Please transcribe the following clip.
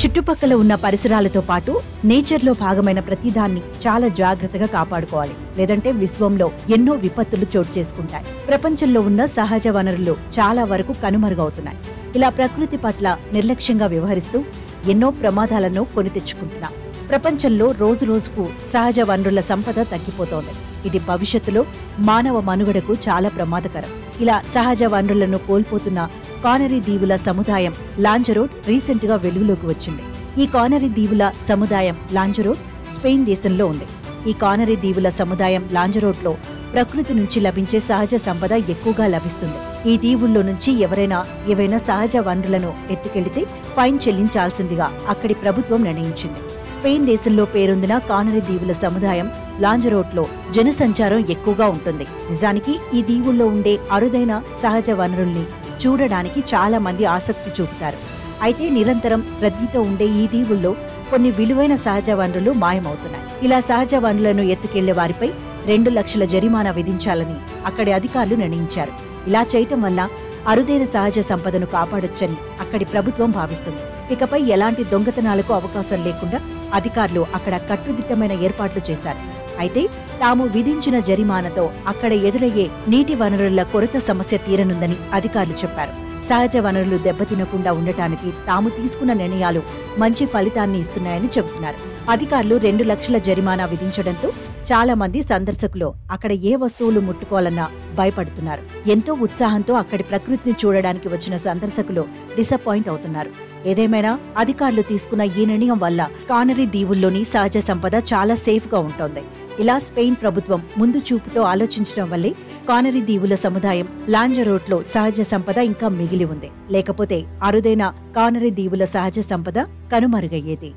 చుట్టుపక్కల ఉన్న పరిసరాలతో పాటు నేచర్లో భాగమైన ప్రతిదాన్ని చాలా జాగ్రత్తగా కాపాడుకోవాలి. లేదంటే విశ్వంలో ఎన్నో విపత్తులు చోటు చేసుకుంటాయి. ప్రపంచంలో ఉన్న సహజ వనరులు చాలా వరకు కనుమరుగవుతున్నాయి. ఇలా ప్రకృతి పట్ల నిర్లక్ష్యంగా వ్యవహరిస్తూ ఎన్నో ప్రమాదాలను కొని తెచ్చుకుంటున్నాం. ప్రపంచంలో రోజురోజుకు సహజ వనరుల సంపద తగ్గిపోతోంది. ఇది భవిష్యత్తులో మానవ మనుగడకు చాలా ప్రమాదకరం. ఇలా సహజ వనరులను కోల్పోతున్న కానరీ దీవుల సముదాయం లాంజరోట్ రీసెంట్ గా వెలుగులోకి వచ్చింది. ఈ కానరీ దీవుల సముదాయం లాంజరోట్ స్పెయిన్ దేశంలో ఉంది. ఈ కానరీ దీవుల సముదాయం లాంజరోట్లో ప్రకృతి నుంచి లభించే సహజ సంపద ఎక్కువగా లభిస్తుంది. ఈ దీవుల్లో నుంచి ఏవైనా సహజ వనరులను ఎత్తుకెళ్లితే ఫైన్ చెల్లించాల్సిందిగా అక్కడి ప్రభుత్వం నిర్ణయించింది. స్పెయిన్ దేశంలో పేరొందిన కానరీ దీవుల సముదాయం లాంజరోట్లో జనసంచారం ఎక్కువగా ఉంటుంది. నిజానికి ఈ దీవుల్లో ఉండే అరుదైన సహజ వనరుల్ని చూడడానికి చాలా మంది ఆసక్తి చూపుతారు. అయితే నిరంతరం రద్దీతో ఉండే ఈ దీవుల్లో కొన్ని విలువైన సహజ వనరులు మాయమవుతున్నాయి. ఇలా సహజ వనరులను ఎత్తుకెళ్లే వారిపై 2 లక్షల జరిమానా విధించాలని అక్కడి అధికారులు నిర్ణయించారు. ఇలా చేయటం వల్ల అరుదైన సహజ సంపదను కాపాడొచ్చని అక్కడి ప్రభుత్వం భావిస్తుంది. ఇకపై ఎలాంటి దొంగతనాలకు అవకాశం లేకుండా అధికారులు అక్కడ కట్టుదిట్టమైన ఏర్పాట్లు చేశారు. అయితే తాము విధించిన జరిమానాతో అక్కడ ఎదురయ్యే నీటి వనరుల కొరత సమస్య తీరనుందని అధికారులు చెప్పారు. సహజ వనరులు దెబ్బతినకుండా ఉండటానికి తాము తీసుకున్న నిర్ణయాలు మంచి ఫలితాన్ని ఇస్తున్నాయని చెబుతున్నారు. అధికారులు 2 లక్షల జరిమానా విధించడంతో చాలా మంది సందర్శకులు అక్కడ ఏ వస్తువులు ముట్టుకోవాలన్నా భయపడుతున్నారు. ఎంతో ఉత్సాహంతో అక్కడి ప్రకృతిని చూడడానికి వచ్చిన సందర్శకులు డిసప్పాయింట్ అవుతున్నారు. ఏదేమైనా అధికారులు తీసుకున్న ఈ నిర్ణయం వల్ల కానరీ దీవుల్లోని సహజ సంపద చాలా సేఫ్ గా ఉంటోంది. ఇలా స్పెయిన్ ప్రభుత్వం ముందు చూపుతో ఆలోచించడం వల్లే కానరీ దీవుల సముదాయం లాంజరోట్లో సహజ సంపద ఇంకా మిగిలి ఉంది. లేకపోతే అరుదైన కానరీ దీవుల సహజ సంపద కనుమరుగయ్యేది.